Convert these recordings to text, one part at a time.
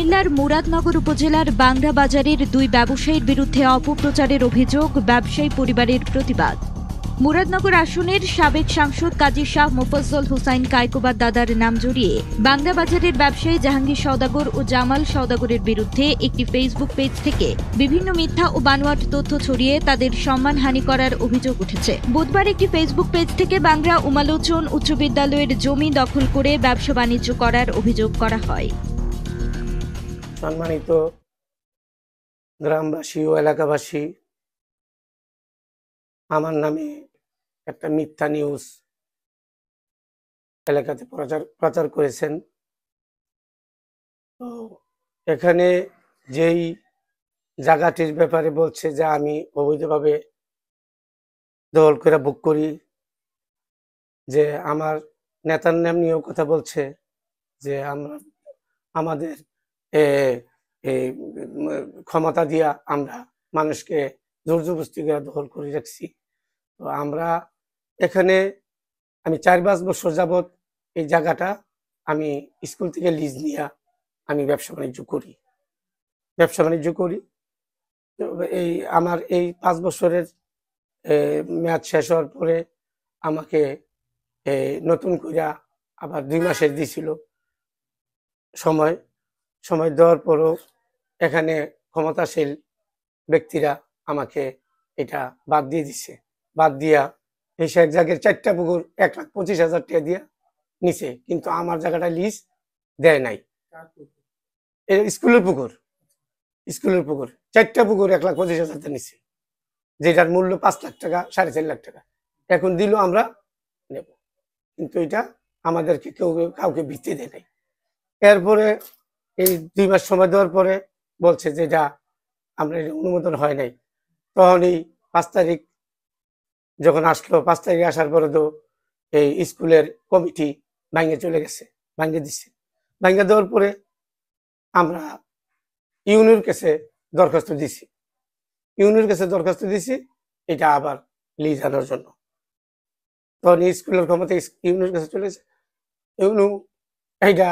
কুমিল্লার মুরাদনগর উপজেলার বাংরা বাজারের দুই ব্যবসায়ীর বিরুদ্ধে অপপ্রচারের অভিযোগ, ব্যবসায়ী পরিবারের প্রতিবাদ। মুরাদনগর আসনের সাবেক সাংসদ কাজী শাহ মোফাজ্জল হোসাইন কায়কোবাদ দাদার নাম জড়িয়ে বাংরা বাজারের ব্যবসায়ী জাহাঙ্গীর সওদাগর ও জামাল সওদাগরের বিরুদ্ধে একটি ফেসবুক পেজ থেকে বিভিন্ন মিথ্যা ও বানোয়াট তথ্য ছড়িয়ে তাদের সম্মানহানি করার অভিযোগ উঠেছে। বুধবার একটি ফেসবুক পেজ থেকে বাংরা উমালোচন উচ্চ বিদ্যালয়ের জমি দখল করে ব্যবসা বাণিজ্য করার অভিযোগ করা হয়। সম্মানিত গ্রামবাসী ও এলাকাবাসী, আমার নামে একটা মিথ্যা নিউজ এলাকাতে প্রচার করেছেন। তো এখানে যেই জায়গাটির ব্যাপারে বলছে যে আমি অবৈধভাবে দখল করে বুক করি, যে আমার নেতার নাম নিয়েও কথা বলছে যে আমাদের ক্ষমতা দিয়া আমরা মানুষকে জোর জবরদস্তি করে দখল করে রাখছি। তো আমরা এখানে আমি 4-5 বছর যাবৎ এই জায়গাটা আমি স্কুল থেকে লিজ নিয়ে আমি ব্যবসা বাণিজ্য করি। এই আমার এই 5 বছরের মেয়াদ শেষ হওয়ার পরে আমাকে নতুন করে আবার 2 মাসের দিছিল সময় দেওয়ার পরও এখানে ক্ষমতাশীল ব্যক্তিরা আমাকে এটা বাদ দিয়ে দিচ্ছে। বাদ দিয়া এই এক জায়গায় 4টা পুকুর 1,25,000 টাকা দিয়ে নিছে, কিন্তু আমার জায়গাটা লিজ দেয় নাই। স্কুলের পুকুর 4টা পুকুর 1,25,000 টাকা নিছে, যেটার মূল্য 5 লাখ টাকা, 4.5 লাখ টাকা। এখন দিল আমরা নেব, কিন্তু এটা আমাদেরকে কাউকে ভিত্তি দেয় নাই। এরপরে এই 2 মাস সময় দেওয়ার পরে বলছে যে এটা আমরা অনুমোদন হয় নাই। তখন এই 5 তারিখ যখন আসলো, 5 তারিখ আসার পরে তো এই স্কুলের কমিটি ভাঙে চলে গেছে, ভাঙে দিচ্ছে। ভাঙে দেওয়ার পরে আমরা ইউনিয়নের কাছে দরখাস্ত দিছি এটা আবার লিজ আনার জন্য। তখন এই স্কুলের ক্ষমতা ইউনিয়নের কাছে চলেছে। এইটা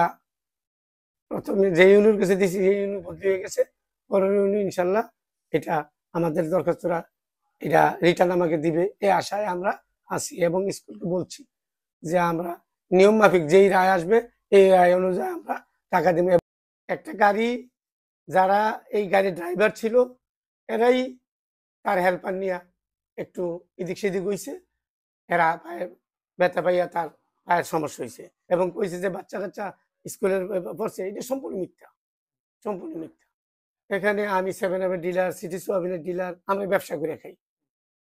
প্রথমে যে ইউনিয়নের কাছে দিছি সেই ইউনিয়ন বদলি হয়ে গেছে, পরের ইউনিয়ন ইনশাল্লাহ এটা আমাদের দরখাস্তরা এটা রিটার্ন আমাকে দিবে, এই আশায় আমরা আছি। এবং স্কুলকে বলছি যে আমরা নিয়ম মাফিক যেই রায় আসবে এই রায় অনুযায়ী আমরা টাকা দেব। একটা গাড়ি, যারা এই গাড়ির ড্রাইভার ছিল এরাই তার হেল্পার নিয়ে একটু এদিক সেদিক হয়েছে, এরা ব্যথা পাইয়া তার পায়ের সমস্যা হয়েছে এবং কইছে যে বাচ্চা কাচ্চা স্কুলের পড়ছে। এটা সম্পূর্ণ মিথ্যা। এখানে আমি 7-Up ডিলার, সিটি সোয়াবিনের ডিলার, আমরা ব্যবসা করে খাই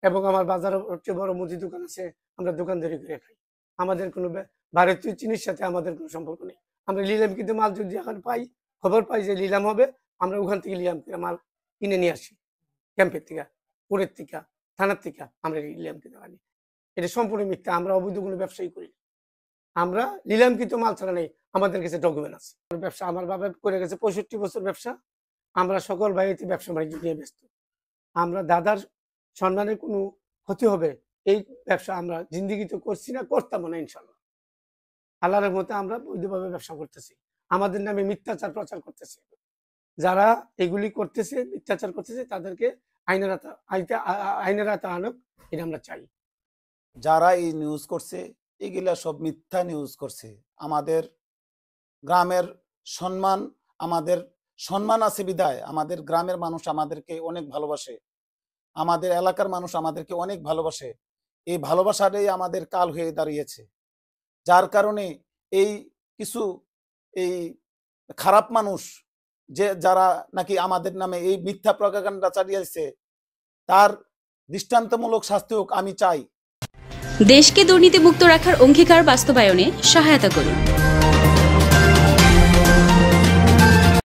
এবং আমার বাজারে সবচেয়ে বড় মুদি দোকান আছে, আমরা দোকানদারি করে খাই। আমাদের কোনো ভারতীয় চিনির সাথে আমাদের কোনো সম্পর্ক নেই। আমরা নিলাম কিন্তু মাল যদি এখন খবর পাই যে নিলাম হবে, আমরা ওখান থেকে নিলাম মাল কিনে নিয়ে আসি, ক্যাম্পের থেকে, কোর্টের থেকে, থানার থেকে আমরা নিলাম কিনে আনি। এটা সম্পূর্ণ মিথ্যা। আমরা অবৈধ কোনো ব্যবসায়ী করি, আমরা নিলাম কিন্তু মাল ছাড়া নেই, আমাদের কাছে ডকুমেন্ট আছে। ব্যবসা আমার বাবা করে গেছে 65 বছর ব্যবসা। আমরা সকল ভাইতে ব্যবসা বাণিজ্য নিয়ে ব্যস্ত। আমরা দাদার সম্মানের কোনো ক্ষতি হবে এই ব্যবসা আমরা জিন্দিগিতে করছি না, করতাম না ইনশাল্লাহ। আল্লাহর মতে আমরা বৈধভাবে ব্যবসা করতেছি। আমাদের নামে মিথ্যাচার প্রচার করতেছে, যারা এগুলি করতেছে, মিথ্যাচার করতেছে, তাদেরকে আইনের আওতায় আনুক, এটা আমরা চাই। যারা এই নিউজ করছে এগুলা সব মিথ্যা নিউজ করছে। আমাদের গ্রামের সম্মান আছে বিদায় আমাদের গ্রামের মানুষ আমাদেরকে অনেক ভালোবাসে, আমাদের এলাকার মানুষ আমাদেরকে অনেক ভালোবাসে। এই ভালোবাসাটাই আমাদের কাল হয়ে দাঁড়িয়েছে, যার কারণে এই কিছু এই খারাপ মানুষ যারা নাকি আমাদের নামে এই মিথ্যা প্রপাগান্ডা চালিয়েছে, তার দৃষ্টান্তমূলক শাস্তি হোক আমি চাই। দেশকে দুর্নীতিমুক্ত রাখার অঙ্গীকার বাস্তবায়নে সহায়তা করুন।